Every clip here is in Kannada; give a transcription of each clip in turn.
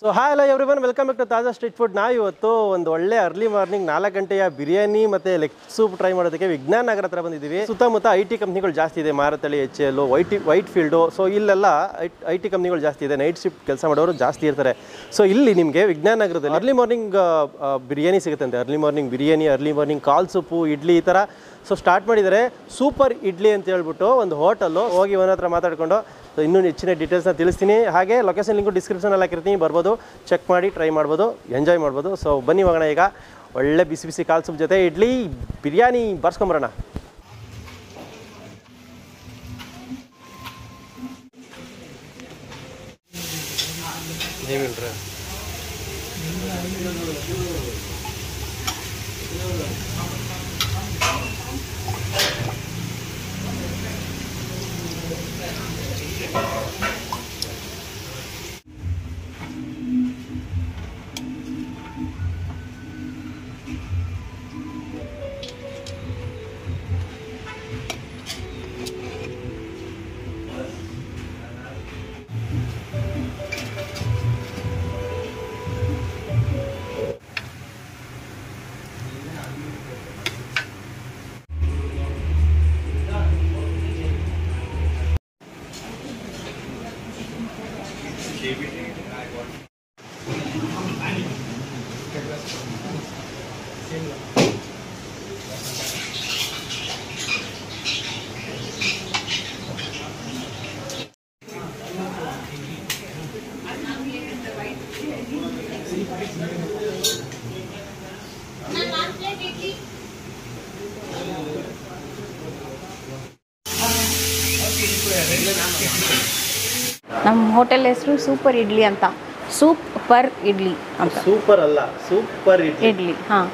So hi hello everyone, welcome back to Taaza street food. ನಾವು ಇವತ್ತು ಒಂದು ಒಳ್ಳೆ ಅರ್ಲಿ ಮಾರ್ನಿಂಗ್ 4 ಗಂಟೆಯ ಬಿರಿಯಾನಿ ಮತ್ತು ಲೆಗ್ ಸೂಪ್ ಟ್ರೈ ಮಾಡೋದಕ್ಕೆ ವಿಜ್ಞಾನ ನಗರ ಹತ್ರ ಬಂದಿದ್ದೀವಿ. ಸುತ್ತಮುತ್ತ ಐ.ಟಿ ಕಂಪ್ನಿಗಳು ಜಾಸ್ತಿ ಇದೆ, ಮಾರತಳಿ, HL, ವೈಟ್ ಫೀಲ್ಡು. ಸೊ ಇಲ್ಲೆಲ್ಲ ಐ.ಟಿ ಕಂಪ್ನಿಗಳು ಜಾಸ್ತಿ ಇದೆ, ನೈಟ್ ಶಿಫ್ಟ್ ಕೆಲಸ ಮಾಡೋರು ಜಾಸ್ತಿ ಇರ್ತಾರೆ. ಸೊ ಇಲ್ಲಿ ನಿಮಗೆ ವಿಜ್ಞಾನ ನಗರದಲ್ಲಿ ಅರ್ಲಿ ಮಾರ್ನಿಂಗ್ ಬಿರಿಯಾನಿ ಸಿಗುತ್ತಂತೆ. Early morning biryani, early morning ಕಾಲ್ ಸೂಪು, ಇಡ್ಲಿ ಈ ಥರ ಸೊ ಸ್ಟಾರ್ಟ್ ಮಾಡಿದ್ದಾರೆ. ಸೂಪರ್ ಇಡ್ಲಿ ಅಂತ ಹೇಳ್ಬಿಟ್ಟು ಒಂದು ಹೋಟೆಲ್ಲು. ಹೋಗಿ ಅವನ ಹತ್ರ ಮಾತಾಡಿಕೊಂಡು ಸೊ ಇನ್ನೂ ಹೆಚ್ಚಿನ ಡೀಟೇಲ್ಸ್ನ ತಿಳಿಸ್ತೀನಿ. ಹಾಗೆ ಲೊಕೇಶನ್ ಲಿಂಕು ಡಿಸ್ಕ್ರಿಪ್ಷನಲ್ಲಿ ಹಾಕಿರ್ತೀನಿ, ಬರ್ಬೋದು, ಚೆಕ್ ಮಾಡಿ ಟ್ರೈ ಮಾಡ್ಬೋದು, ಎಂಜಾಯ್ ಮಾಡ್ಬೋದು. ಸೊ ಬನ್ನಿ ಹೋಗೋಣ. ಈಗ ಒಳ್ಳೆ ಬಿಸಿ ಬಿಸಿ ಕಾಲ್ ಸೂಪ್ ಜೊತೆ ಇಡ್ಲಿ ಬಿರಿಯಾನಿ ಬಾರಿಸ್ಕೊಂಬರೋಣ. ನಮ್ಮ ಹೋಟೆಲ್ ಹೆಸರು ಸೂಪರ್ ಇಡ್ಲಿ ಅಂತ. ಸೂಪ್ ಪರ್ ಇಡ್ಲಿ ಅಂತ. ಸೂಪರ್ ಅಲ್ಲ, ಸೂಪರ್ ಇಡ್ಲಿ. ಹಾಂ,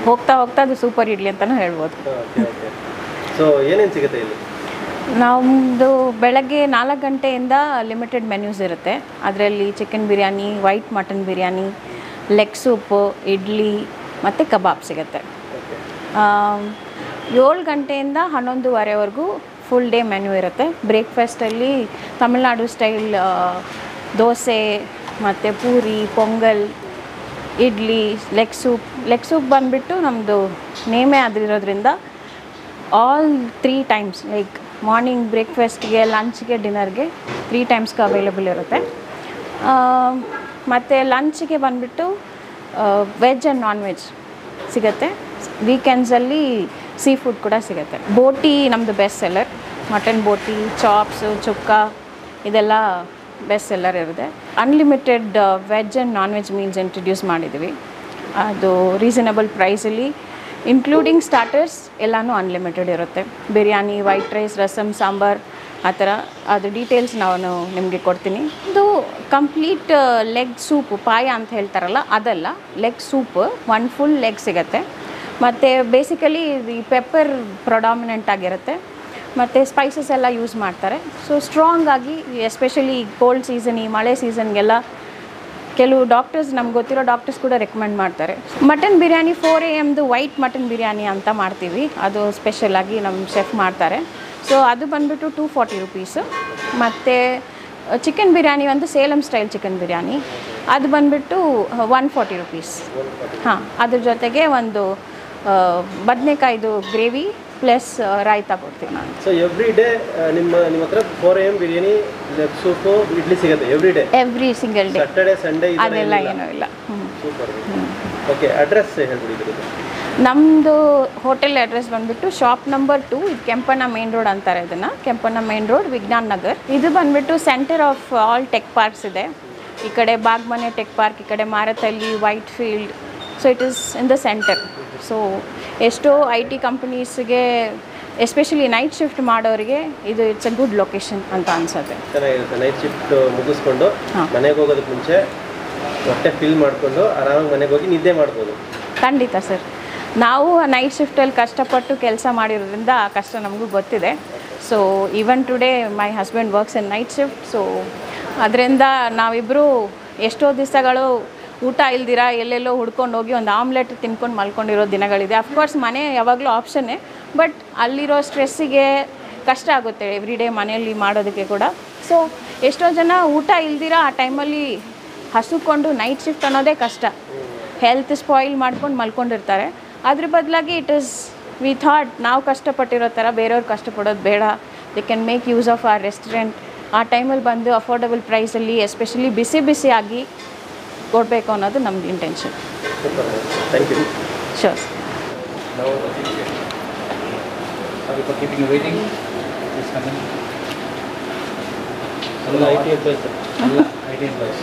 ಹೋಗ್ತಾ ಹೋಗ್ತಾ ಅದು ಸೂಪರ್ ಇಡ್ಲಿ ಅಂತಲೂ ಹೇಳ್ಬೋದು. ಸೊ ಏನೇನು ಸಿಗುತ್ತೆ ಇಲ್ಲಿ? ನಮ್ಮದು ಬೆಳಗ್ಗೆ 4 ಗಂಟೆಯಿಂದ ಲಿಮಿಟೆಡ್ ಮೆನ್ಯೂಸ್ ಇರುತ್ತೆ. ಅದರಲ್ಲಿ chicken biryani, white mutton biryani, leg soup, idli ಮತ್ತು ಕಬಾಬ್ ಸಿಗುತ್ತೆ. 7 ಗಂಟೆಯಿಂದ 11:30ವರೆಗೂ ಫುಲ್ ಡೇ ಮೆನ್ಯೂ ಇರುತ್ತೆ. ಬ್ರೇಕ್ಫಾಸ್ಟಲ್ಲಿ ತಮಿಳ್ನಾಡು ಸ್ಟೈಲ್ ದೋಸೆ ಮತ್ತು ಪೂರಿ, ಪೊಂಗಲ್, ಇಡ್ಲಿ, ಲೆಗ್ ಸೂಪ್ ಬಂದುಬಿಟ್ಟು ನಮ್ಮದು ನೇಮೇ ಆಗಿರೋದ್ರಿಂದ all 3 times, like morning ಬ್ರೇಕ್ಫಾಸ್ಟ್ಗೆ, ಲಂಚ್ಗೆ, ಡಿನ್ನರ್ಗೆ 3 ಟೈಮ್ಸ್ಗೆ available ಇರುತ್ತೆ. ಮತ್ತು ಲಂಚ್ಗೆ ಬಂದುಬಿಟ್ಟು ವೆಜ್ ಆ್ಯಂಡ್ ನಾನ್ ವೆಜ್ ಸಿಗುತ್ತೆ. ವೀಕೆಂಡ್ಸಲ್ಲಿ ಸೀ ಫುಡ್ ಕೂಡ ಸಿಗುತ್ತೆ. ಬೋಟಿ ನಮ್ಮದು ಬೆಸ್ಟ್ ಸೆಲ್ಲರ್. ಮಟನ್ ಬೋಟಿ, ಚಾಪ್ಸು, ಚುಕ್ಕ ಇದೆಲ್ಲ ಬೆಸ್ಟ್ ಸೆಲ್ಲರ್ ಇರುತ್ತೆ. Unlimited veg and non veg meals introduce ಮಾಡಿದ್ದೀವಿ. ಅದು ರೀಸನಬಲ್ ಪ್ರೈಸಲ್ಲಿ, ಇನ್ಕ್ಲೂಡಿಂಗ್ ಸ್ಟಾರ್ಟರ್ಸ್ ಎಲ್ಲನೂ ಅನ್ಲಿಮಿಟೆಡ್ ಇರುತ್ತೆ. ಬಿರಿಯಾನಿ, ವೈಟ್ ರೈಸ್, ರಸಮ್, ಸಾಂಬಾರ್ ಆ ಥರ. ಅದು ಡೀಟೇಲ್ಸ್ ನಾನು ನಿಮಗೆ ಕೊಡ್ತೀನಿ. ಇದು ಕಂಪ್ಲೀಟ್ ಲೆಗ್ ಸೂಪು, ಪಾಯ ಅಂತ ಹೇಳ್ತಾರಲ್ಲ ಅದಲ್ಲ, ಲೆಗ್ ಸೂಪು. 1 ಫುಲ್ ಲೆಗ್ ಸಿಗುತ್ತೆ. ಮತ್ತು ಬೇಸಿಕಲಿ ಈ ಪೆಪ್ಪರ್ ಪ್ರೊಡಾಮಿನೆಂಟ್ ಆಗಿರುತ್ತೆ, ಮತ್ತು ಸ್ಪೈಸಸ್ ಎಲ್ಲ ಯೂಸ್ ಮಾಡ್ತಾರೆ. ಸೊ ಸ್ಟ್ರಾಂಗ್ ಆಗಿ, ಎಸ್ಪೆಷಲಿ ಕೋಲ್ಡ್ ಸೀಸನ್, ಈ ಮಳೆ ಸೀಸನ್ಗೆಲ್ಲ ಕೆಲವು ಡಾಕ್ಟರ್ಸ್, ನಮ್ಗೆ ಗೊತ್ತಿರೋ ಡಾಕ್ಟರ್ಸ್ ಕೂಡ ರೆಕಮೆಂಡ್ ಮಾಡ್ತಾರೆ. Mutton biryani 4 AM white mutton biryani ಅಂತ ಮಾಡ್ತೀವಿ. ಅದು ಸ್ಪೆಷಲಾಗಿ ನಮ್ಮ ಶೆಫ್ ಮಾಡ್ತಾರೆ. ಸೊ ಅದು ಬಂದುಬಿಟ್ಟು 240 ರುಪೀಸು. ಮತ್ತು ಚಿಕನ್ ಬಿರಿಯಾನಿ ಒಂದು ಸೇಲಂ ಸ್ಟೈಲ್ ಚಿಕನ್ ಬಿರಿಯಾನಿ, ಅದು ಬಂದುಬಿಟ್ಟು 140 ರುಪೀಸ್. ಹಾಂ, ಅದ್ರ ಜೊತೆಗೆ ಒಂದು ಬದನೆಕಾಯ್ದು ಗ್ರೇವಿ ಪ್ಲಸ್ ರಾಯ್ತಾ ಕೊಡ್ತೀವಿ ನಾನು. ಸೊ ಎವ್ರಿ ಡೇ ನಿಮ್ಮ ಹತ್ರ 4 AM biryani, leg soup, idli ಸಿಗುತ್ತೆ every single day. Saturday Sunday ಅದೆಲ್ಲ ಏನೂ ಇಲ್ಲ. ಸೂಪರ್. ಓಕೆ, ಅಡ್ರೆಸ್ ಹೇಳ್ಬಿಡಿ. ನಮ್ಮದು ಹೋಟೆಲ್ ಅಡ್ರೆಸ್ ಬಂದುಬಿಟ್ಟು ಶಾಪ್ ನಂಬರ್ 2, ಇದು ಕೆಂಪಣ್ಣ ಮೇನ್ ರೋಡ್ ಅಂತಾರೆ ಇದನ್ನು. ಕೆಂಪಣ್ಣ ಮೇನ್ ರೋಡ್, ವಿಜ್ಞಾನ್ ನಗರ್. ಇದು ಬಂದುಬಿಟ್ಟು centre of all tech parks ಇದೆ. ಈ ಕಡೆ ಬಾಗ್ಮನೆ ಟೆಕ್ ಪಾರ್ಕ್, ಈ ಕಡೆ Marathahalli, white field. So it is in the centre. So ಎಷ್ಟೋ IT ಕಂಪನೀಸ್ಗೆ, ಎಸ್ಪೆಷಲಿ ನೈಟ್ ಶಿಫ್ಟ್ ಮಾಡೋರಿಗೆ ಇದು ಇಟ್ಸ್ ಅ ಗುಡ್ ಲೊಕೇಶನ್ ಅಂತ ಅನ್ಸುತ್ತೆ. ಚೆನ್ನಾಗಿರುತ್ತೆ. ನೈಟ್ ಶಿಫ್ಟ್ ಮುಗಿಸ್ಕೊಂಡು ಮನೆಗೆ ಹೋಗೋದಕ್ಕೆ ಮುಂಚೆ ಹೊಟ್ಟೆ ಫಿಲ್ ಮಾಡಿಕೊಂಡು ಆರಾಮಾಗಿ ಮನೆಗೆ ಹೋಗಿ ನಿದ್ದೆ ಮಾಡ್ಬೋದು. ಖಂಡಿತ ಸರ್. ನಾವು ನೈಟ್ ಶಿಫ್ಟಲ್ಲಿ ಕಷ್ಟಪಟ್ಟು ಕೆಲಸ ಮಾಡಿರೋದ್ರಿಂದ ಆ ಕಷ್ಟ ನಮಗೂ ಗೊತ್ತಿದೆ. So even today my husband works in night shift. So ಅದರಿಂದ ನಾವಿಬ್ಬರು ಎಷ್ಟೋ ದಿವಸಗಳು ಊಟ ಇಲ್ದಿರ ಎಲ್ಲೆಲ್ಲೋ ಹುಡ್ಕೊಂಡು ಹೋಗಿ ಒಂದು ಆಮ್ಲೆಟ್ ತಿನ್ಕೊಂಡು ಮಲ್ಕೊಂಡಿರೋ ದಿನಗಳಿದೆ. ಅಫ್ಕೋರ್ಸ್ ಮನೆ ಯಾವಾಗಲೂ ಆಪ್ಷನ್ನೇ, ಬಟ್ ಅಲ್ಲಿರೋ ಸ್ಟ್ರೆಸ್ಸಿಗೆ ಕಷ್ಟ ಆಗುತ್ತೆ ಎವ್ರಿ ಡೇ ಮನೆಯಲ್ಲಿ ಮಾಡೋದಕ್ಕೆ ಕೂಡ. ಸೊ ಎಷ್ಟೋ ಜನ ಊಟ ಇಲ್ದಿರ ಆ ಟೈಮಲ್ಲಿ ಹಸುಕೊಂಡು ನೈಟ್ ಶಿಫ್ಟ್ ಅನ್ನೋದೇ ಕಷ್ಟ, ಹೆಲ್ತ್ ಸ್ಪಾಯಿಲ್ ಮಾಡ್ಕೊಂಡು ಮಲ್ಕೊಂಡಿರ್ತಾರೆ. ಅದ್ರ ಬದಲಾಗಿ ವಿ ಥಾಟ್ ನಾವು ಕಷ್ಟಪಟ್ಟಿರೋ ಥರ ಬೇರೆಯವ್ರು ಕಷ್ಟಪಡೋದು ಬೇಡ, they can make use of our restaurant. ಆ ಟೈಮಲ್ಲಿ ಬಂದು ಅಫೋರ್ಡಬಲ್ ಪ್ರೈಸಲ್ಲಿ ಎಸ್ಪೆಷಲಿ ಬಿಸಿ ಆಗಿ ಕೊಡಬೇಕು ಅನ್ನೋದು ನಮ್ದು intention. Thank you. Sure. Sorry for keeping you waiting. Please come in. ಎಲ್ಲ IT employees. ಎಲ್ಲ IT employees.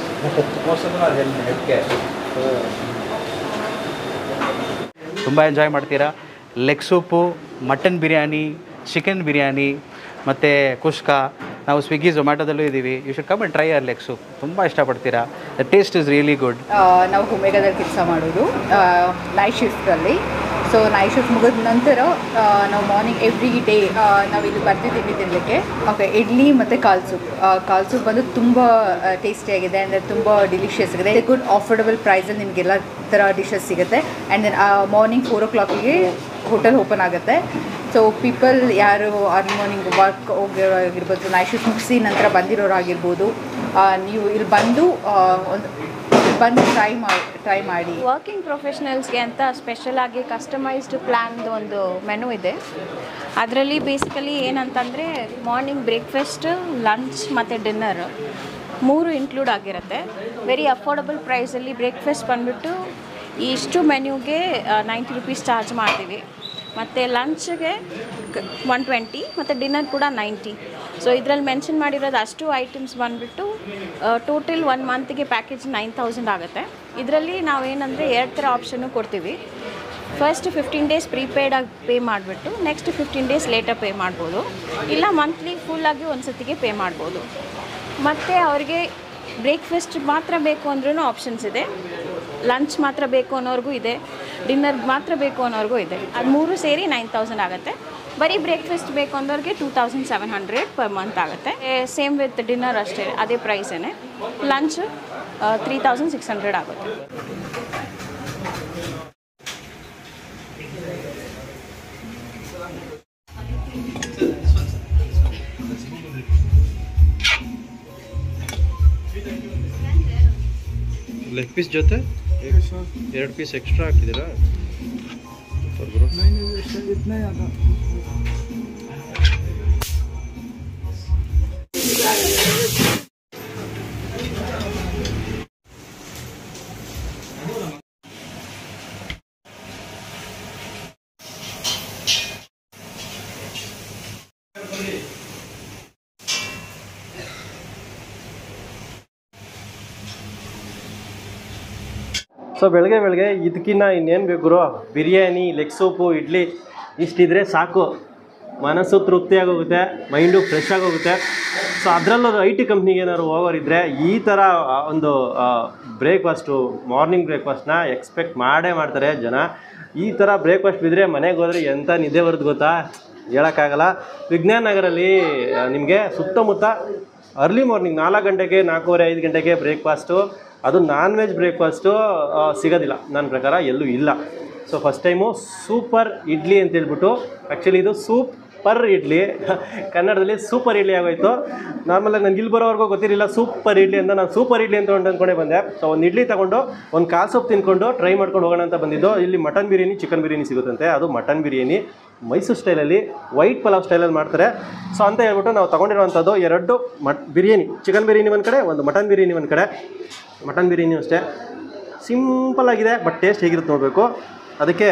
Most of them are healthcare. ತುಂಬ ಎಂಜಾಯ್ ಮಾಡ್ತೀರಾ. Leg soup, mutton biryani, chicken biryani ಮತ್ತು ಕುಷ್ಕಾ. ನಾವು ಸ್ವಿಗ್ಗಿ ಝೊಮ್ಯಾಟೊದಲ್ಲೂ ಇದ್ದೀವಿ. You should come and try our leg soup. ತುಂಬ ಇಷ್ಟಪಡ್ತೀರಾ. The taste is really good. ನಾವು ಒಮೆಗಾದಲ್ಲಿ ಕೆಲಸ ಮಾಡೋದು ನೈಟ್ ಶಿಫ್ಟಲ್ಲಿ. ಸೊ ನೈಟ್ ಶಿಫ್ಟ್ ಮುಗಿದ ನಂತರ ನಾವು ಮಾರ್ನಿಂಗ್ ಎವ್ರಿ ಡೇ ನಾವು ಇಲ್ಲಿ ಬರ್ತಿದ್ದೀವಿ ತಿನ್ನಲಿಕ್ಕೆ. ಓಕೆ, ಇಡ್ಲಿ ಮತ್ತು ಕಾಲ್ ಸೂಪ್ ಬಂದು ತುಂಬ ಟೇಸ್ಟಿಯಾಗಿದೆ ಅಂದರೆ ತುಂಬ ಡಿಲಿಷಿಯಸ್ ಆಗಿದೆ. ಗುಡ್ ಆಫೋರ್ಡಬಲ್ ಪ್ರೈಸಲ್ಲಿ ನಿಮಗೆಲ್ಲ ಥರ ಡಿಶಸ್ ಸಿಗುತ್ತೆ. ಆ್ಯಂಡ್ ದೆನ್ ಮಾರ್ನಿಂಗ್ 4 o'clockಗೆ ಹೋಟೆಲ್ ಓಪನ್ ಆಗುತ್ತೆ. ಸೊ ಪೀಪಲ್ ಯಾರು ಅರ್ಲಿ ಮಾರ್ನಿಂಗ್ ವರ್ಕ್ ಹೋಗಿರೋರಾಗಿರ್ಬೋದು, ನೈಟ್ ಶಿಫ್ಟ್ ಮುಗಿಸಿ ನಂತರ ಬಂದಿರೋರಾಗಿರ್ಬೋದು, ನೀವು ಇಲ್ಲಿ ಬಂದು ಟ್ರೈ ಮಾಡಿ. ವರ್ಕಿಂಗ್ ಪ್ರೊಫೆಷ್ನಲ್ಸ್ಗೆ ಅಂತ ಸ್ಪೆಷಲಾಗಿ ಕಸ್ಟಮೈಸ್ಡ್ ಪ್ಲ್ಯಾನ್ದು ಒಂದು ಮೆನು ಇದೆ. ಅದರಲ್ಲಿ ಬೇಸಿಕಲಿ ಏನಂತಂದರೆ ಮಾರ್ನಿಂಗ್ ಬ್ರೇಕ್ಫಾಸ್ಟ್, ಲಂಚ್ ಮತ್ತು ಡಿನ್ನರ್ 3 ಇನ್ಕ್ಲೂಡ್ ಆಗಿರುತ್ತೆ. ವೆರಿ ಅಫೋರ್ಡಬಲ್ ಪ್ರೈಸಲ್ಲಿ ಬ್ರೇಕ್ಫಾಸ್ಟ್ ಬಂದುಬಿಟ್ಟು ಇಷ್ಟು ಮೆನ್ಯೂಗೆ 90 rupees ಚಾರ್ಜ್ ಮಾಡ್ತೀವಿ. ಮತ್ತು ಲಂಚ್ಗೆ 120 ಮತ್ತು ಡಿನ್ನರ್ ಕೂಡ 90. ಸೊ ಇದರಲ್ಲಿ ಮೆನ್ಷನ್ ಮಾಡಿರೋದು ಅಷ್ಟು ಐಟಮ್ಸ್ ಬಂದುಬಿಟ್ಟು ಟೋಟಲ್ 1 ಮಂತ್ಗೆ ಪ್ಯಾಕೇಜ್ 9000 ಆಗುತ್ತೆ. ಇದರಲ್ಲಿ ನಾವೇನಂದರೆ 2 ಥರ ಆಪ್ಷನ್ನು ಕೊಡ್ತೀವಿ. ಫಸ್ಟ್ 15 days ಪ್ರೀಪೇಯ್ಡಾಗಿ ಪೇ ಮಾಡಿಬಿಟ್ಟು ನೆಕ್ಸ್ಟ್ 15 days ಲೇಟರ್ ಪೇ ಮಾಡ್ಬೋದು, ಇಲ್ಲ ಮಂತ್ಲಿ ಫುಲ್ಲಾಗಿ ಒಂದು ಸತಿಗೆ ಪೇ ಮಾಡ್ಬೋದು. ಮತ್ತು ಅವ್ರಿಗೆ ಬ್ರೇಕ್ಫಾಸ್ಟ್ ಮಾತ್ರ ಬೇಕು ಅಂದ್ರೂ ಆಪ್ಷನ್ಸ್ ಇದೆ, ಲಂಚ್ ಮಾತ್ರ ಬೇಕು ಅನ್ನೋರ್ಗೂ ಇದೆ, ಡಿನ್ನರ್ ಮಾತ್ರ ಬೇಕು ಅನ್ನೋರ್ಗೂ ಇದೆ. ಅದು 3 ಸೇರಿ 9000 ಆಗುತ್ತೆ. ಬರೀ ಬ್ರೇಕ್ಫಾಸ್ಟ್ ಬೇಕು ಅಂದವ್ರಿಗೆ 2700 ಪರ್ ಮಂತ್ ಆಗುತ್ತೆ. ಸೇಮ್ ವಿತ್ ಡಿನ್ನರ್ ಅಷ್ಟೇ, ಅದೇ ಪ್ರೈಸೇ. ಲಂಚ್ 3600 ಆಗುತ್ತೆ. ಲೆಗ್ ಪೀಸ್ ಜೊತೆ 2 ಪೀಸ್ ಎಕ್ಸ್ಟ್ರಾ ಹಾಕಿದ್ದೀರಾ? ಸೊ ಬೆಳಗ್ಗೆ ಇದಕ್ಕಿನ್ನ ಇನ್ನೇನು ಬೇಕು ಗುರು? ಬಿರಿಯಾನಿ, ಲೆಗ್ ಸೂಪು, ಇಡ್ಲಿ ಇಷ್ಟಿದ್ರೆ ಸಾಕು, ಮನಸ್ಸು ತೃಪ್ತಿಯಾಗೋಗುತ್ತೆ, ಮೈಂಡು ಫ್ರೆಶ್ ಆಗೋಗುತ್ತೆ. ಸೊ ಅದರಲ್ಲೂ IT ಕಂಪ್ನಿಗೆ ಏನಾದ್ರು ಹೋಗೋರಿದ್ದರೆ ಈ ಥರ ಒಂದು ಬ್ರೇಕ್ಫಾಸ್ಟು, ಮಾರ್ನಿಂಗ್ ಬ್ರೇಕ್ಫಾಸ್ಟ್ನ ಎಕ್ಸ್ಪೆಕ್ಟ್ ಮಾಡ್ತಾರೆ ಜನ. ಈ ಥರ ಬ್ರೇಕ್ಫಾಸ್ಟ್ ಬಿದ್ದರೆ ಮನೆಗೆ ಹೋದರೆ ಎಂಥ ನಿದ್ದೆ ಬರುತ್ತೆ ಗೊತ್ತಾ, ಹೇಳೋಕ್ಕಾಗಲ್ಲ. ವಿಜ್ಞಾನ ನಗರಲ್ಲಿ ನಿಮಗೆ ಸುತ್ತಮುತ್ತ ಅರ್ಲಿ ಮಾರ್ನಿಂಗ್ 4 ಗಂಟೆಗೆ, 4:15, 5 ಗಂಟೆಗೆ ಬ್ರೇಕ್ಫಾಸ್ಟು, ಅದು ನಾನ್ ವೆಜ್ ಬ್ರೇಕ್ಫಾಸ್ಟು ಸಿಗೋದಿಲ್ಲ ನನ್ನ ಪ್ರಕಾರ, ಎಲ್ಲೂ ಇಲ್ಲ. So first time super idli ಅಂತೇಳ್ಬಿಟ್ಟು, ಆ್ಯಕ್ಚುಲಿ ಇದು ಸೂಪರ್ ಇಡ್ಲಿ, ಕನ್ನಡದಲ್ಲಿ ಸೂಪರ್ ಇಡ್ಲಿ ಆಗೋಯ್ತು. ನಾರ್ಮಲಾಗಿ ನನಗೆ ಇಲ್ಲಿ ಬರೋವರೆಗೂ ಗೊತ್ತಿರಲಿಲ್ಲ ಸೂಪರ್ ಇಡ್ಲಿ ಅಂತ. ನಾನು ಸೂಪರ್ ಇಡ್ಲಿ ಅಂತ ಅಂದ್ಕೊಂಡೇ ಬಂದೆ. ಸೊ ಒಂದು ಇಡ್ಲಿ ತೊಗೊಂಡು ಒಂದು ಕಾಲ್ ಸೊಪ್ಪು ತಿನ್ಕೊಂಡು ಟ್ರೈ ಮಾಡ್ಕೊಂಡು ಹೋಗೋಣ ಅಂತ ಬಂದಿದ್ದು. ಇಲ್ಲಿ ಮಟನ್ ಬಿರಿಯಾನಿ, ಚಿಕನ್ ಬಿರಿಯಾನಿ ಸಿಗುತ್ತಂತೆ. ಅದು ಮಟನ್ ಬಿರಿಯಾನಿ ಮೈಸೂರು ಸ್ಟೈಲಲ್ಲಿ, ವೈಟ್ ಪಲಾವ್ ಸ್ಟೈಲಲ್ಲಿ ಮಾಡ್ತಾರೆ. ಸೊ ಅಂತ ಹೇಳ್ಬಿಟ್ಟು ನಾವು ತೊಗೊಂಡಿರೋವಂಥದ್ದು 2 ಬಿರಿಯಾನಿ, ಚಿಕನ್ ಬಿರಿಯಾನಿ ಒಂದು ಕಡೆ, ಒಂದು ಮಟನ್ ಬಿರಿಯಾನಿ ಒಂದು ಕಡೆ. ಮಟನ್ ಬಿರಿಯಾನಿ ಅಷ್ಟೇ ಸಿಂಪಲ್ಲಾಗಿದೆ, ಬಟ್ ಟೇಸ್ಟ್ ಹೇಗಿರುತ್ತೆ ನೋಡಬೇಕು. ಅದಕ್ಕೆ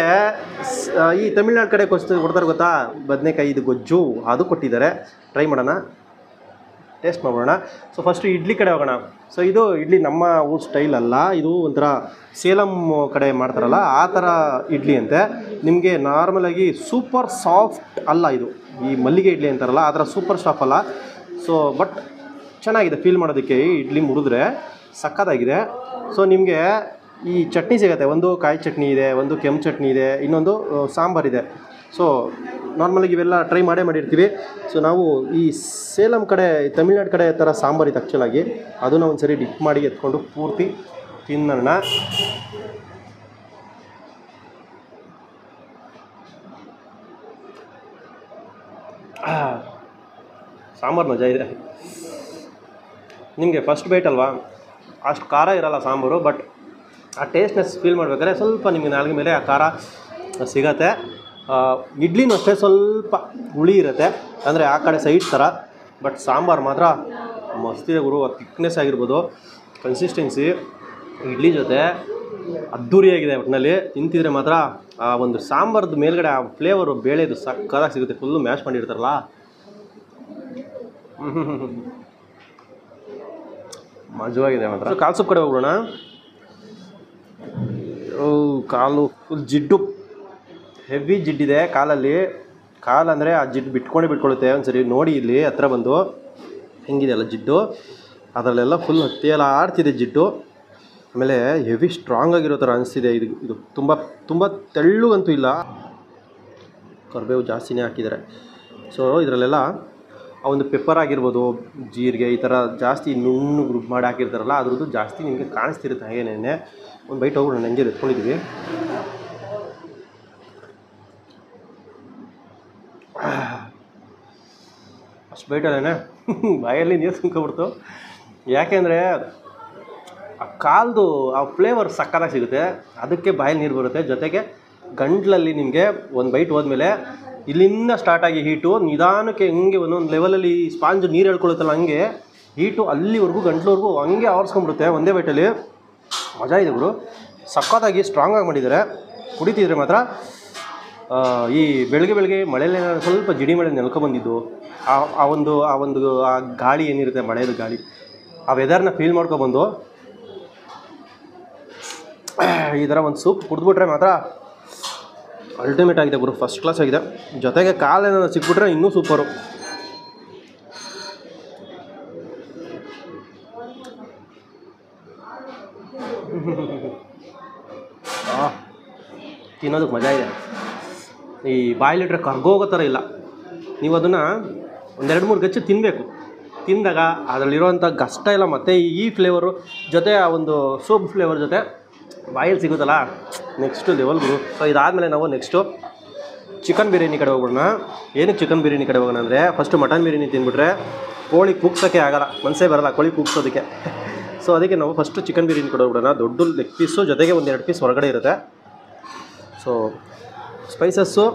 ಈ ತಮಿಳ್ನಾಡು ಕಡೆ ಕೊಡ್ತಾರೆ ಗೊತ್ತಾ, ಬದನೆಕಾಯಿ ಗೊಜ್ಜು, ಅದು ಕೊಟ್ಟಿದ್ದಾರೆ. ಟ್ರೈ ಮಾಡೋಣ, ಟೇಸ್ಟ್ ಮಾಡೋಣ. ಸೊ ಫಸ್ಟು ಇಡ್ಲಿ ಕಡೆ ಹೋಗೋಣ. ಸೊ ಇದು ಇಡ್ಲಿ ನಮ್ಮ ಊರ ಸ್ಟೈಲ್ ಅಲ್ಲ, ಇದು ಒಂಥರ ಸೇಲಂ ಕಡೆ ಮಾಡ್ತಾರಲ್ಲ ಆ ಥರ ಇಡ್ಲಿ ಅಂತೆ. ನಿಮಗೆ ನಾರ್ಮಲಾಗಿ ಸೂಪರ್ ಸಾಫ್ಟ್ ಅಲ್ಲ, ಇದು ಈ ಮಲ್ಲಿಗೆ ಇಡ್ಲಿ ಅಂತಾರಲ್ಲ ಆ ಥರ ಸೂಪರ್ ಸಾಫ್ಟ್ ಅಲ್ಲ. ಸೊ ಬಟ್ ಚೆನ್ನಾಗಿದೆ ಫೀಲ್ ಮಾಡೋದಕ್ಕೆ. ಈ ಇಡ್ಲಿ ಮುರಿದ್ರೆ ಸಕ್ಕತ್ತಾಗಿದೆ. ಸೊ ನಿಮಗೆ ಈ ಚಟ್ನಿ ಸಿಗುತ್ತೆ, ಒಂದು ಕಾಯಿ ಚಟ್ನಿ ಇದೆ, ಒಂದು ಕೆಂಪು ಚಟ್ನಿ ಇದೆ, ಇನ್ನೊಂದು ಸಾಂಬಾರಿದೆ. ಸೊ ನಾರ್ಮಲಾಗಿ ಇವೆಲ್ಲ ಟ್ರೈ ಮಾಡಿರ್ತೀವಿ. ಸೊ ನಾವು ಈ ಸೇಲಂ ಕಡೆ, ತಮಿಳ್ನಾಡು ಕಡೆ ಥರ ಸಾಂಬಾರಿದೆ ಆ್ಯಕ್ಚುಲಾಗಿ, ಅದನ್ನು ಒಂದು ಸರಿ ಡಿಪ್ ಮಾಡಿ ಎತ್ಕೊಂಡು ಪೂರ್ತಿ ತಿನ್ನೋಣ. ಸಾಂಬಾರು ಮಜಾ ಇದೆ. ನಿಮಗೆ ಫಸ್ಟ್ ಬೈಟ್ ಅಲ್ವಾ, ಅಷ್ಟು ಖಾರ ಇರಲ್ಲ ಸಾಂಬಾರು, ಬಟ್ ಆ ಟೇಸ್ಟ್ನೆಸ್ ಫೀಲ್ ಮಾಡ್ಬೇಕಾದ್ರೆ ಸ್ವಲ್ಪ ನಿಮಗೆ ನಾಲ್ಗೆ ಮೇಲೆ ಆ ಖಾರ ಸಿಗತ್ತೆ. ಇಡ್ಲಿನೂ ಅಷ್ಟೇ ಸ್ವಲ್ಪ ಹುಳಿ ಇರುತ್ತೆ, ಅಂದರೆ ಆ ಕಡೆ ಸೈಡ್ ಥರ. ಬಟ್ ಸಾಂಬಾರು ಮಾತ್ರ ಮಸ್ತಿದೆ ಗುರು. ಥಿಕ್ನೆಸ್ ಆಗಿರ್ಬೋದು, ಕನ್ಸಿಸ್ಟೆನ್ಸಿ ಇಡ್ಲಿ ಜೊತೆ ಅದ್ಧೂರಿಯಾಗಿದೆ. ಒಟ್ಟಿನಲ್ಲಿ ತಿಂತಿದ್ರೆ ಮಾತ್ರ ಆ ಒಂದು ಸಾಂಬಾರ್ದು ಮೇಲ್ಗಡೆ ಆ ಫ್ಲೇವರು ಬೇಳೆದು ಸಕ್ಕತ್ತಾಗಿ ಸಿಗುತ್ತೆ. ಫುಲ್ಲು ಮ್ಯಾಶ್ ಮಾಡಿರ್ತಾರಲ್ಲ. ಮಜವಾಗಿದೆ ಮಾತ್ರ. ಕಾಲು ಸೂಪ್ ಕಡೆ ಹೋಗೋಣ. ಕಾಲು ಫುಲ್ ಜಿಡ್ಡು, ಹೆವಿ ಜಿಡ್ಡಿದೆ ಕಾಲಲ್ಲಿ. ಕಾಲು ಅಂದರೆ ಆ ಜಿಡ್ಡು ಬಿಟ್ಕೊಳ್ಳುತ್ತೆ. ಒಂದ್ಸರಿ ನೋಡಿ ಇಲ್ಲಿ ಹತ್ರ ಬಂದು ಹೆಂಗಿದೆ ಅಲ್ಲ ಜಿಡ್ಡು, ಅದರಲ್ಲೆಲ್ಲ ಫುಲ್ ಹತ್ತಿಯೆಲ್ಲ ಆಡ್ತಿದೆ ಜಿಡ್ಡು. ಆಮೇಲೆ ಹೆವಿ ಸ್ಟ್ರಾಂಗ್ ಆಗಿರೋ ಥರ ಅನಿಸ್ತಿದೆ. ಇದು ತುಂಬ ತೆಳ್ಳಗಂತೂ ಇಲ್ಲ. ಕರಿಬೇವು ಜಾಸ್ತಿನೇ ಹಾಕಿದ್ದಾರೆ. ಸೊ ಇದರಲ್ಲೆಲ್ಲ ಆ ಒಂದು ಪೆಪ್ಪರ್ ಆಗಿರ್ಬೋದು, ಜೀರಿಗೆ ಈ ಥರ ಜಾಸ್ತಿ ನುಣ್ಣಗೆ ರುಬ್ಬಿ ಮಾಡಿ ಹಾಕಿರ್ತಾರಲ್ಲ, ಅದ್ರದ್ದು ಜಾಸ್ತಿ ನಿಮಗೆ ಕಾಣಿಸ್ತಿರುತ್ತೆ. ಹಾಗೇನೆ ಒಂದು ಬೈಟ್ ಹೋಗ್ಬಿಡೋಣ. ನನಗೆ ಎತ್ಕೊಂಡಿದ್ದೀವಿ. ಅಷ್ಟು ಬೈಟಲ್ಲೇ ಬಾಯಲ್ಲಿ ನೀರು ತುಂಬ್ಕೊಬಿಡ್ತು. ಯಾಕೆಂದರೆ ಆ ಕಾಲ್ದು ಆ ಫ್ಲೇವರ್ ಸಕ್ಕತ್ತಾಗಿ ಸಿಗುತ್ತೆ, ಅದಕ್ಕೆ ಬಾಯಲ್ಲಿ ನೀರು ಬರುತ್ತೆ. ಜೊತೆಗೆ ಗಂಟ್ಲಲ್ಲಿ ನಿಮಗೆ ಒಂದು ಬೈಟ್ ಹೋದ್ಮೇಲೆ ಇಲ್ಲಿಂದ ಸ್ಟಾರ್ಟಾಗಿ ಹೀಟು ನಿಧಾನಕ್ಕೆ ಹಂಗೆ ಒಂದೊಂದು ಲೆವೆಲಲ್ಲಿ ಸ್ಪಾಂಜ್ ನೀರು ಹೇಳ್ಕೊಳುತ್ತಲ್ಲ, ಹಂಗೆ ಹೀಟು ಅಲ್ಲಿವರೆಗೂ ಗಂಟ್ಲವರೆಗೂ ಹಂಗೆ ಆವರಿಸ್ಕೊಂಡ್ಬಿಡುತ್ತೆ ಒಂದೇ ಬೈಟಲ್ಲಿ. ಮಜಾ ಇದೆ ಗುರು. ಸಕ್ಕತ್ತಾಗಿ ಸ್ಟ್ರಾಂಗಾಗಿ ಮಾಡಿದ್ದಾರೆ. ಕುಡಿತಿದ್ರೆ ಮಾತ್ರ ಈ ಬೆಳಗ್ಗೆ ಮಳೆಯಲ್ಲೇ ಸ್ವಲ್ಪ ಜಿಡಿ ಮಳೆ ನೆಲ್ಕೊಬಂದಿದ್ದು, ಆ ಒಂದು ಗಾಳಿ ಏನಿರುತ್ತೆ, ಮಳೆಯದು ಗಾಳಿ, ಆ ವೆದರ್ನ ಫೀಲ್ ಮಾಡ್ಕೊಬಂದು ಈ ಥರ ಒಂದು ಸೂಪ್ ಕುಡಿದ್ಬಿಟ್ರೆ ಮಾತ್ರ ಅಲ್ಟಿಮೇಟ್ ಆಗಿದೆ ಗುರು. ಫಸ್ಟ್ ಕ್ಲಾಸ್ ಆಗಿದೆ. ಜೊತೆಗೆ ಕಾಲೇನಾದ್ರು ಸಿಕ್ಬಿಟ್ರೆ ಇನ್ನೂ ಸೂಪರು. ತಿನ್ನೋದಕ್ಕೆ ಮಜಾ ಇದೆ. ಈ ಬಾಯಲ್ಲಿಟ್ರೆ ಕರ್ಗೋಗೋ ಥರ ಇಲ್ಲ. ನೀವು ಅದನ್ನು ಒಂದೆರಡು ಮೂರು ಗಚ್ಚು ತಿನ್ನಬೇಕು. ತಿಂದಾಗ ಅದರಲ್ಲಿರೋವಂಥ ಗಷ್ಟ ಎಲ್ಲ ಮತ್ತು ಈ ಫ್ಲೇವರು ಜೊತೆ ಆ ಒಂದು ಸೂಪ್ ಫ್ಲೇವರ್ ಜೊತೆ ಬಾಯಲ್ಲಿ ಸಿಗುತ್ತಲ್ಲ, ನೆಕ್ಸ್ಟು ಲೆವೆಲ್ ಗುರು. ಸೊ ಇದಾದಮೇಲೆ ನಾವು ನೆಕ್ಸ್ಟು ಚಿಕನ್ ಬಿರಿಯಾನಿ ಕಡೆ ಹೋಗೋಣ. ಏನಕ್ಕೆ ಚಿಕನ್ ಬಿರಿಯಾನಿ ಕಡೆ ಹೋಗೋಣ ಅಂದರೆ, ಫಸ್ಟು ಮಟನ್ ಬಿರಿಯಾನಿ ತಿಂದುಬಿಟ್ರೆ ಕೋಳಿ ಕೂಗ್ಸೋಕ್ಕೆ ಆಗಲ್ಲ, ಮನಸ್ಸೇ ಬರೋಲ್ಲ ಕೋಳಿ ಕೂಗ್ಸೋದಕ್ಕೆ. ಸೊ ಅದಕ್ಕೆ ನಾವು ಫಸ್ಟು ಚಿಕನ್ ಬಿರಿಯಾನಿ ಕಡೆ ಹೋಗೋಣ. ದೊಡ್ಡ ಲೆಗ್ ಪೀಸು ಜೊತೆಗೆ ಒಂದೆರಡು ಪೀಸ್ ಹೊರಗಡೆ ಇರುತ್ತೆ. ಸೊ ಸ್ಪೈಸಸ್ಸು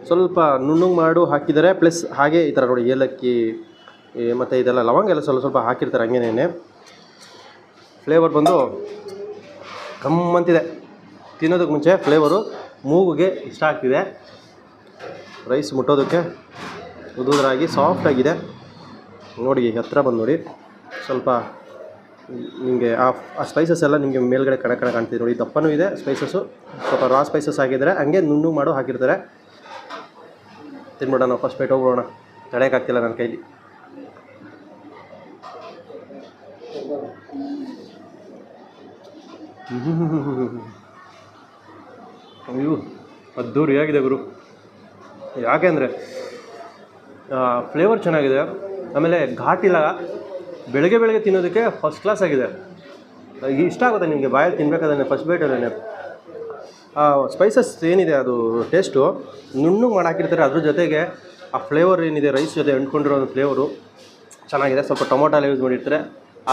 ಸ್ವಲ್ಪ ನುಣ್ಣಗೆ ಮಾಡು ಹಾಕಿದ್ದಾರೆ. ಪ್ಲಸ್ ಹಾಗೆ ಈ ಥರ ನೋಡಿ ಏಲಕ್ಕಿ ಮತ್ತು ಇದೆಲ್ಲ ಲವಂಗ ಎಲ್ಲ ಸ್ವಲ್ಪ ಹಾಕಿರ್ತಾರೆ ಹಂಗೇನೇ. ಫ್ಲೇವರ್ ಬಂದು ಗಮ್ಮಂತಿದೆ. ತಿನ್ನೋದಕ್ಕೆ ಮುಂಚೆ ಫ್ಲೇವರು ಮೂಗಿಗೆ ಇಷ್ಟ ಆಗ್ತಿದೆ. ರೈಸ್ ಮುಟ್ಟೋದಕ್ಕೆ ಉದುರಾಗಿ ಸಾಫ್ಟಾಗಿದೆ. ನೋಡಿ ಹತ್ರ ಬಂದು ನೋಡಿ, ಸ್ವಲ್ಪ ನಿಮಗೆ ಆ ಸ್ಪೈಸಸ್ ಎಲ್ಲ ನಿಮಗೆ ಮೇಲ್ಗಡೆ ಕಣ ಕಾಣ್ತಿದೆ ನೋಡಿ. ದಪ್ಪನೂ ಇದೆ ಸ್ಪೈಸಸ್ಸು, ಸ್ವಲ್ಪ ರಾ ಸ್ಪೈಸಸ್ ಹಾಕಿದ್ದಾರೆ, ಹಂಗೆ ನುಣ್ಣು ಮಾಡು ಹಾಕಿರ್ತಾರೆ. ತಿನ್ಬಿಡೋಣ, ಫಸ್ಟ್ ಬೈಟ್ ಹೋಗ್ಬಿಡೋಣ. ತಡೆಯೋಕ್ಕಾಗ್ತಿಲ್ಲ ನನ್ನ ಕೈಲಿ. ಅಯ್ಯೋ ಅದ್ದೂರಿಯಾಗಿದೆ ಗುರು. ಯಾಕೆಂದರೆ ಫ್ಲೇವರ್ ಚೆನ್ನಾಗಿದೆ, ಆಮೇಲೆ ಘಾಟಿಲ್ಲ. ಬೆಳಗ್ಗೆ ತಿನ್ನೋದಕ್ಕೆ ಫಸ್ಟ್ ಕ್ಲಾಸ್ ಆಗಿದೆ. ಇಷ್ಟ ಆಗುತ್ತೆ ನಿಮಗೆ ಬಾಯಲ್ಲಿ ತಿನ್ನಬೇಕಾದ್ರೆ ಫಸ್ಟ್ ಬೈಟಲ್ಲೇ. ಸ್ಪೈಸಸ್ ಏನಿದೆ ಅದು ಟೇಸ್ಟು ನುಣ್ಣಗೆ ಮಾಡಿ ಹಾಕಿರ್ತಾರೆ. ಅದ್ರ ಜೊತೆಗೆ ಆ ಫ್ಲೇವರ್ ಏನಿದೆ ರೈಸ್ ಜೊತೆ ಅಂಟ್ಕೊಂಡಿರೋ ಒಂದು ಫ್ಲೇವರು ಚೆನ್ನಾಗಿದೆ. ಸ್ವಲ್ಪ ಟೊಮೊಟೊ ಎಲ್ಲ ಯೂಸ್ ಮಾಡಿರ್ತಾರೆ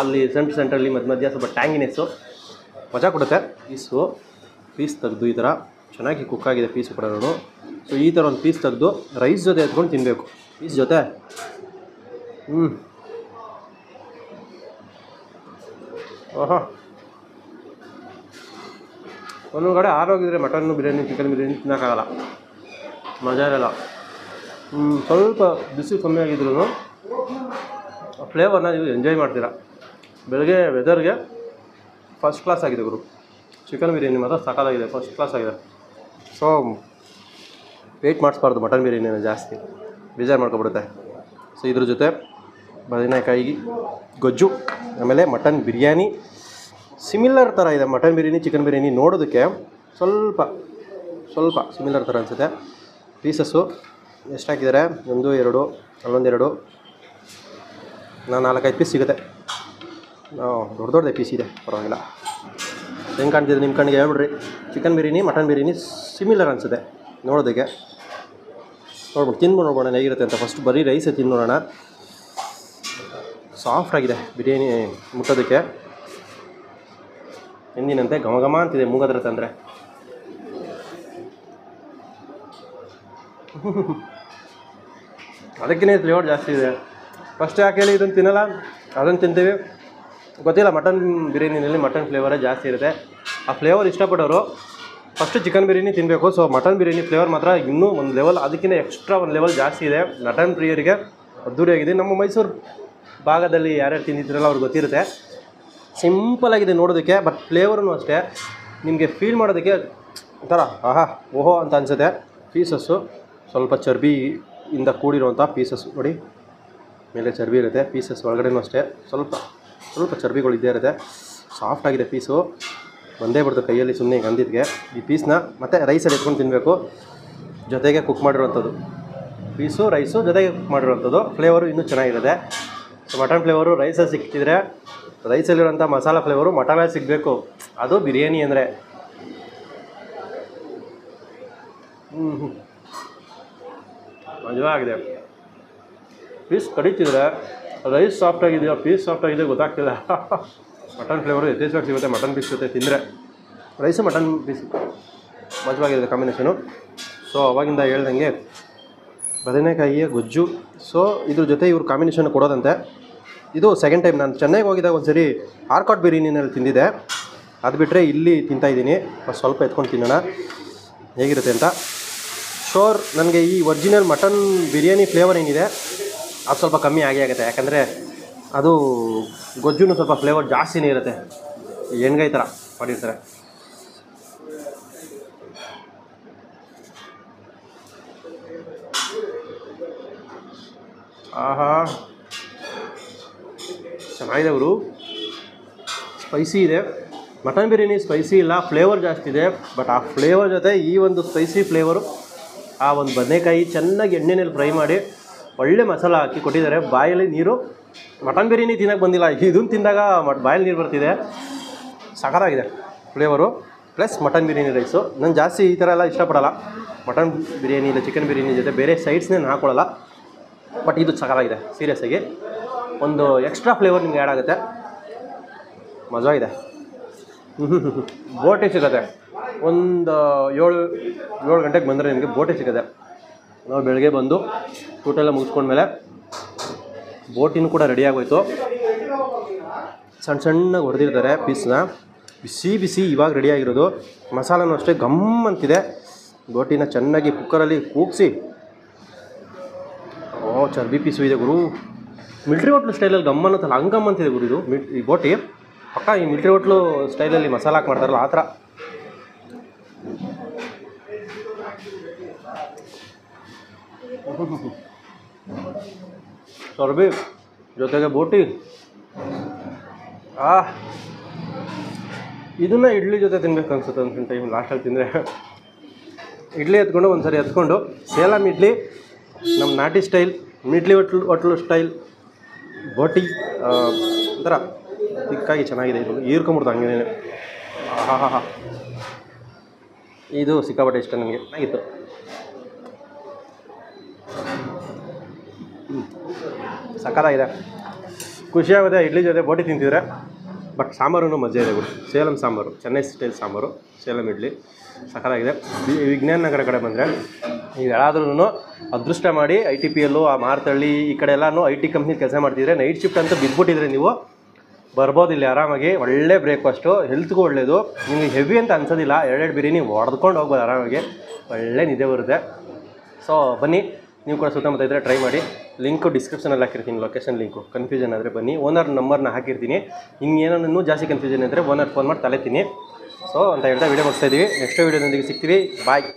ಅಲ್ಲಿ ಸೆಂಟ್ರಲ್ಲಿ ಮಧ್ಯ ಸ್ವಲ್ಪ ಟ್ಯಾಂಗಿನೆಸ್ಸು ಮಜಾ ಕೊಡುತ್ತೆ. ಪೀಸ್ ತೆಗೆದು ಈ ಥರ ಚೆನ್ನಾಗಿ ಕುಕ್ ಆಗಿದೆ ಪೀಸು ಕೂಡ. ಸೊ ಈ ಥರ ಒಂದು ಪೀಸ್ ತೆಗೆದು ರೈಸ್ ಜೊತೆ ಎತ್ಕೊಂಡು ತಿನ್ನಬೇಕು. ಪೀಸ್ ಜೊತೆ ಓಹೋ, ಒಂದೊಂದು ಕಡೆ ಆರೋಗಿದ್ರೆ ಮಟನ್ ಬಿರಿಯಾನಿ ಚಿಕನ್ ಬಿರಿಯಾನಿ ತಿನ್ನೋಕ್ಕಾಗಲ್ಲ, ಮಜಾ ಇರಲ್ಲ. ಸ್ವಲ್ಪ ಬಿಸಿ ಕಮ್ಮಿ ಆಗಿದ್ರು ಫ್ಲೇವರ್ನ ನೀವು ಎಂಜಾಯ್ ಮಾಡ್ತೀರಾ. ಬೆಳಗ್ಗೆ ವೆದರ್ಗೆ ಫಸ್ಟ್ ಕ್ಲಾಸ್ ಆಗಿದೆ ಗುರು. ಚಿಕನ್ ಬಿರಿಯಾನಿ ಮಾತ್ರ ಸಕ್ಕತ್ತಾಗಿದೆ, ಫಸ್ಟ್ ಕ್ಲಾಸ್ ಆಗಿದೆ. ಸೊ ವೆಯ್ಟ್ ಮಾಡಿಸ್ಬಾರ್ದು ಮಟನ್ ಬಿರಿಯಾನಿನ ಜಾಸ್ತಿ, ಬೇಜಾರು ಮಾಡ್ಕೊಬಿಡುತ್ತೆ. ಸೊ ಇದ್ರ ಜೊತೆ ಬದನೆಕಾಯಿ ಗೊಜ್ಜು, ಆಮೇಲೆ ಮಟನ್ ಬಿರಿಯಾನಿ ಸಿಮಿಲರ್ ಥರ ಇದೆ. ಮಟನ್ ಬಿರಿಯಾನಿ ಚಿಕನ್ ಬಿರಿಯಾನಿ ನೋಡೋದಕ್ಕೆ ಸ್ವಲ್ಪ ಸಿಮಿಲರ್ ಥರ ಅನಿಸುತ್ತೆ. ಪೀಸಸ್ಸು ಎಷ್ಟು ಹಾಕಿದ್ದಾರೆ, 1 2 ಅಲ್ಲೊಂದೆರಡು, 4-5 ಪೀಸ್ ಸಿಗುತ್ತೆ. ದೊಡ್ಡದೇ ಪೀಸ್ ಇದೆ, ಪರವಾಗಿಲ್ಲ. ಹೆಂಗೆ ಕಾಣ್ತಿದೆ ನಿಮ್ಮ ಕಣ್ಣಿಗೆ ಹೇಳ್ಬಿಡ್ರಿ. Chicken biryani mutton biryani similar ಅನಿಸುತ್ತೆ ನೋಡೋದಕ್ಕೆ. ನೋಡ್ಬಿಟ್ಟು ತಿಂದು ನೋಡೋಣ ಹೇಗಿರುತ್ತೆ ಅಂತ. ಫಸ್ಟ್ ಬರೀ ರೈಸೇ ತಿಂದು ನೋಡೋಣ. ಸಾಫ್ಟಾಗಿದೆ ಬಿರಿಯಾನಿ ಮುಟ್ಟೋದಕ್ಕೆ. ಎಂದಿನಂತೆ ಘಮ ಘಮ ಅಂತಿದೆ ಮೂಗದ್ರ ತಂದರೆ. ಅದಕ್ಕೇ ಫ್ಲೇವರ್ ಜಾಸ್ತಿ ಇದೆ. ಫಸ್ಟ್ ಯಾಕೆ ಹೇಳಿ ಇದನ್ನು ತಿನ್ನಲ್ಲ, ಅದನ್ನು ತಿಂತೀವಿ ಗೊತ್ತಿಲ್ಲ. ಮಟನ್ ಬಿರಿಯಾನಿನಲ್ಲಿ ಮಟನ್ ಫ್ಲೇವರೇ ಜಾಸ್ತಿ ಇರುತ್ತೆ. ಆ ಫ್ಲೇವರ್ ಇಷ್ಟಪಡೋರು ಫಸ್ಟು ಚಿಕನ್ ಬಿರಿಯಾನಿ ತಿನ್ನಬೇಕು. ಸೊ ಮಟನ್ ಬಿರಿಯಾನಿ ಫ್ಲೇವರ್ ಮಾತ್ರ ಇನ್ನೂ ಒಂದು ಲೆವೆಲ್, ಅದಕ್ಕಿಂತ ಎಕ್ಸ್ಟ್ರಾ ಒಂದು ಲೆವೆಲ್ ಜಾಸ್ತಿ ಇದೆ. ಮಟನ್ ಪ್ರಿಯರಿಗೆ ಅದ್ದೂರಿಯಾಗಿದೆ. ನಮ್ಮ ಮೈಸೂರು ಭಾಗದಲ್ಲಿ ಯಾರ್ಯಾರು ತಿಂದಿದ್ರಲ್ಲ ಅವ್ರಿಗೆ ಗೊತ್ತಿರುತ್ತೆ. ಸಿಂಪಲಾಗಿದೆ ನೋಡೋದಕ್ಕೆ, ಬಟ್ ಫ್ಲೇವರೂ ಅಷ್ಟೇ ನಿಮಗೆ ಫೀಲ್ ಮಾಡೋದಕ್ಕೆ ಒಂಥರ ಆಹಾ ಓಹೋ ಅಂತ ಅನಿಸುತ್ತೆ. ಪೀಸಸ್ಸು ಸ್ವಲ್ಪ ಚರ್ಬಿಯಿಂದ ಕೂಡಿರುವಂಥ ಪೀಸಸ್ಸು ನೋಡಿ, ಮೇಲೆ ಚರ್ಬಿ ಇರುತ್ತೆ. ಪೀಸಸ್ ಒಳಗಡೆನೂ ಅಷ್ಟೇ ಸ್ವಲ್ಪ ಚರ್ಬಿಗಳು ಇದ್ದೇ ಇರುತ್ತೆ. ಸಾಫ್ಟಾಗಿದೆ ಪೀಸು, ಬಂದೇ ಬಿಡ್ತು ಕೈಯಲ್ಲಿ ಸುಮ್ಮನೆ ಹಿಂಗೆ ಅಂದಿದ್ಗೆ. ಈ ಪೀಸ್ನ ಮತ್ತು ರೈಸಲ್ಲಿ ಎತ್ಕೊಂಡು ತಿನ್ನಬೇಕು. ಜೊತೆಗೆ ಕುಕ್ ಮಾಡಿರುವಂಥದ್ದು ಪೀಸು, ರೈಸು ಜೊತೆಗೆ ಕುಕ್ ಮಾಡಿರುವಂಥದ್ದು. ಫ್ಲೇವರು ಇನ್ನೂ ಚೆನ್ನಾಗಿರುತ್ತೆ. ಸೊ ಮಟನ್ ಫ್ಲೇವರು ರೈಸಲ್ಲಿ ಸಿಕ್ತಿದ್ರೆ, ರೈಸಲ್ಲಿರೋಂಥ ಮಸಾಲ ಫ್ಲೇವರು ಮಟನಲ್ಲಿ ಸಿಗಬೇಕು. ಅದು ಬಿರಿಯಾನಿ ಅಂದರೆ. ಮಜವಾಗಿದೆ. ಪೀಸ್ ಕಡಿತಿದ್ರೆ ರೈಸ್ ಸಾಫ್ಟಾಗಿದೆಯೋ ಪೀಸ್ ಸಾಫ್ಟಾಗಿದೆ ಗೊತ್ತಾಗ್ತಿಲ್ಲ. ಮಟನ್ ಫ್ಲೇವರು ಯಥೇಚ್ಛವಾಗಿ ಸಿಗುತ್ತೆ ಮಟನ್ ಪೀಸ್ ಜೊತೆ ತಿಂದರೆ. ರೈಸು ಮಟನ್ ಪೀಸ್ ಮಜವಾಗಿದೆ ಕಾಂಬಿನೇಷನು. ಸೊ ಅವಾಗಿಂದ ಹೇಳ್ದಂಗೆ ಬದನೆಕಾಯಿಯ ಗೊಜ್ಜು. ಸೊ ಇದ್ರ ಜೊತೆ ಇವ್ರು ಕಾಂಬಿನೇಷನ್ ಕೊಡೋದಂತೆ. ಇದು ಸೆಕೆಂಡ್ ಟೈಮ್. ನಾನು ಚೆನ್ನೈಗೆ ಹೋಗಿದ್ದಾಗ ಒಂದು ಸರಿ ಆರ್ಕಾಟ್ ಬಿರಿಯಾನಿನಲ್ಲಿ ತಿಂದಿದ್ದೆ. ಅದು ಬಿಟ್ಟರೆ ಇಲ್ಲಿ ತಿಂತಾಯಿದ್ದೀನಿ. ಸ್ವಲ್ಪ ಎತ್ಕೊಂಡು ತಿನ್ನೋಣ ಹೇಗಿರುತ್ತೆ ಅಂತ. ಶೋರ್ ನನಗೆ ಈ ಒರಿಜಿನಲ್ ಮಟನ್ ಬಿರಿಯಾನಿ ಫ್ಲೇವರ್ ಏನಿದೆ ಅದು ಸ್ವಲ್ಪ ಕಮ್ಮಿ ಆಗುತ್ತೆ. ಯಾಕಂದರೆ ಅದು ಗೊಜ್ಜುನು ಸ್ವಲ್ಪ ಫ್ಲೇವರ್ ಜಾಸ್ತಿನೇ ಇರುತ್ತೆ. ಎಣ್ಗಾಯಿ ಥರ ಮಾಡಿರ್ತಾರೆ. ಆಹಾ ಚೆನ್ನಾಗಿದೆ ಅವರು. ಸ್ಪೈಸಿ ಇದೆ. ಮಟನ್ ಬಿರಿಯಾನಿ ಸ್ಪೈಸಿ ಇಲ್ಲ, ಫ್ಲೇವರ್ ಜಾಸ್ತಿ ಇದೆ. ಬಟ್ ಆ ಫ್ಲೇವರ್ ಜೊತೆ ಈ ಒಂದು ಸ್ಪೈಸಿ ಫ್ಲೇವರು, ಆ ಒಂದು ಬದನೆಕಾಯಿ ಚೆನ್ನಾಗಿ ಎಣ್ಣೆಯಲ್ಲಿ ಫ್ರೈ ಮಾಡಿ ಒಳ್ಳೆ ಮಸಾಲ ಹಾಕಿ ಕೊಟ್ಟಿದ್ದಾರೆ. ಬಾಯಲ್ಲಿ ನೀರು. ಮಟನ್ ಬಿರಿಯಾನಿ ತಿನ್ನೋಕ್ಕೆ ಬಂದಿಲ್ಲ, ಇದನ್ನು ತಿಂದಾಗ ಬಾಯಲ್ಲಿ ನೀರು ಬರ್ತಿದೆ. ಸಖತ್ತಾಗಿದೆ flavour. Plus mutton biryani rice. ನಾನು ಜಾಸ್ತಿ ಈ ಥರ ಎಲ್ಲ ಇಷ್ಟಪಡಲ್ಲ. ಮಟನ್ ಬಿರಿಯಾನಿ ಇಲ್ಲ ಚಿಕನ್ ಬಿರಿಯಾನಿ ಜೊತೆ ಬೇರೆ ಸೈಡ್ಸ್ನೇ ನಾನು ಹಾಕೊಳ್ಳಲ್ಲ. ಬಟ್ ಇದು ಸಖತ್ತಾಗಿದೆ. ಸೀರಿಯಸ್ ಆಗಿ ಒಂದು ಎಕ್ಸ್ಟ್ರಾ ಫ್ಲೇವರ್ ನಿಮ್ಗೆ ಆ್ಯಡ್ ಆಗುತ್ತೆ. ಮಜವಾಗಿದೆ. ಬೋಟಿ ಸಿಗುತ್ತೆ. ಒಂದು 7 ಗಂಟೆಗೆ ಬಂದರೆ ನಿಮಗೆ ಬೋಟಿ ಸಿಗುತ್ತೆ. ನಾವು ಬೆಳಗ್ಗೆ ಬಂದು ಊಟ ಎಲ್ಲ ಮುಗಿಸ್ಕೊಂಡ್ಮೇಲೆ ಬೋಟಿನೂ ಕೂಡ ರೆಡಿ ಆಗೋಯ್ತು. ಸಣ್ಣಗೆ ಹೊಡೆದಿರ್ತಾರೆ ಪೀಸ್ನ. ಬಿಸಿ ಇವಾಗ ರೆಡಿಯಾಗಿರೋದು. ಮಸಾಲನೂ ಅಷ್ಟೇ ಗಮ್ ಅಂತಿದೆ. ಬೋಟಿನ ಚೆನ್ನಾಗಿ ಕುಕ್ಕರಲ್ಲಿ ಕೂಗಿಸಿ, ಚರ್ಬಿ ಪೀಸು ಇದೆ ಗುರು. ಮಿಲ್ಟ್ರಿ ಹೋಟ್ಲು ಸ್ಟೈಲಲ್ಲಿ ಗಮ್ ಅನ್ನೋತ್ತಲ್ಲ, ಹಂಗಮ್ ಅಂತಿದೆ ಗುರು ಇದು ಈ ಬೋಟಿ. ಪಕ್ಕ ಈ ಮಿಲ್ಟ್ರಿ ಹೋಟ್ಲು ಸ್ಟೈಲಲ್ಲಿ ಮಸಾಲ ಹಾಕಿ ಮಾಡ್ತಾರಲ್ಲ ಆ ಥರ. ಚರ್ಬಿ ಜೊತೆಗೆ ಬೋಟಿ. ಇದನ್ನು ಇಡ್ಲಿ ಜೊತೆ ತಿನ್ಬೇಕು ಅನ್ಸುತ್ತೆ ಒಂದು ಟೈಮ್. ಲಾಸ್ಟಲ್ಲಿ ತಿಂದರೆ ಇಡ್ಲಿ ಎತ್ಕೊಂಡು ಒಂದು ಸರಿ ಎತ್ಕೊಂಡು ಸೇಲಂ ಇಡ್ಲಿ, ನಮ್ಮ ನಾಟಿ ಸ್ಟೈಲ್ ಮಿಲ್ಟ್ರಿ ಹೋಟ್ಲು ಸ್ಟೈಲ್ ಬೋಟಿ ಒಂಥರ ದಿಕ್ಕಾಗಿ ಚೆನ್ನಾಗಿದೆ. ಇದು ಹೀರ್ಕೊಂಬಿಡ್ತು ಹಂಗೇನೆ. ಹಾ ಇದು ಸಿಕ್ಕಾಪಟ್ಟೆ ಇಷ್ಟ ನನಗೆ. ಚೆನ್ನಾಗಿತ್ತು. ಸಖತ್ತಾಗಿದೆ. ಖುಷಿಯಾಗುತ್ತೆ ಇಡ್ಲಿ ಜೊತೆ ಬೋಟಿ ತಿಂತಿದ್ರೆ. ಬಟ್ ಸಾಂಬಾರು ಮಜಾ ಇದೆ ಗುರು. ಸೇಲಂ ಸಾಂಬಾರು, ಚೆನ್ನೈ ಸ್ಟೈಲ್ ಸಾಂಬಾರು, ಸೇಲಂ ಇಡ್ಲಿ ಸಖತ್ತಾಗಿದೆ. ವಿಜ್ಞಾನ ನಗರ ಕಡೆ ಬಂದರೆ ನೀವು ಯಾರಾದ್ರೂ ಅದೃಷ್ಟ ಮಾಡಿ ITPL, ಆ ಮಾರ್ತಳ್ಳಿ ಈ ಕಡೆ ಎಲ್ಲನೂ IT ಕಂಪ್ನಿ ಕೆಲಸ ಮಾಡ್ತಿದ್ರೆ ನೈಟ್ ಶಿಫ್ಟ್ ಅಂತ ಬಿದ್ದುಬಿಟ್ಟಿದ್ರೆ ನೀವು ಬರ್ಬೋದು ಇಲ್ಲಿ ಆರಾಮಾಗಿ. ಒಳ್ಳೆ ಬ್ರೇಕ್ಫಾಸ್ಟು, ಹೆಲ್ತ್ಗೂ ಒಳ್ಳೆಯದು. ನಿಮಗೆ ಹೆವಿ ಅಂತ ಅನ್ಸೋದಿಲ್ಲ. 2 ಬಿರಿಯಾನಿ ಹೊಡೆದ್ಕೊಂಡು ಹೋಗ್ಬೋದು ಆರಾಮಾಗಿ. ಒಳ್ಳೆ ನಿದ್ದೆ ಬರುತ್ತೆ. ಸೊ ಬನ್ನಿ, ನೀವು ಕೂಡ ಸುತ್ತಮುತ್ತ ಇದ್ದರೆ ಟ್ರೈ ಮಾಡಿ. ಲಿಂಕು ಡಿಸ್ಕ್ರಿಪ್ಷನಲ್ಲಿ ಹಾಕಿರ್ತೀನಿ, ಲೊಕೇಶನ್ ಲಿಂಕು. ಕನ್ಫ್ಯೂಷನ್ ಆದರೆ ಬನ್ನಿ. ಓನರ್ ನಂಬರ್ನ ಹಾಕಿರ್ತೀನಿ. ಹಿಂಗೇನೋ ಇನ್ನೂ ಜಾಸ್ತಿ ಕನ್ಫ್ಯೂಷನ್ ಇದ್ದರೆ ಓನರ್ ಫೋನ್ ಮಾಡಿ ತಲೆತೀನಿ. ಸೊ ಅಂತ ಹೇಳ್ತಾ ವೀಡಿಯೋ ಮುಗಿಸ್ತಾ ಇದ್ದೀವಿ. ನೆಕ್ಸ್ಟ್ ವೀಡಿಯೋದೊಂದಿಗೆ ಸಿಗ್ತೀವಿ. ಬಾಯ್.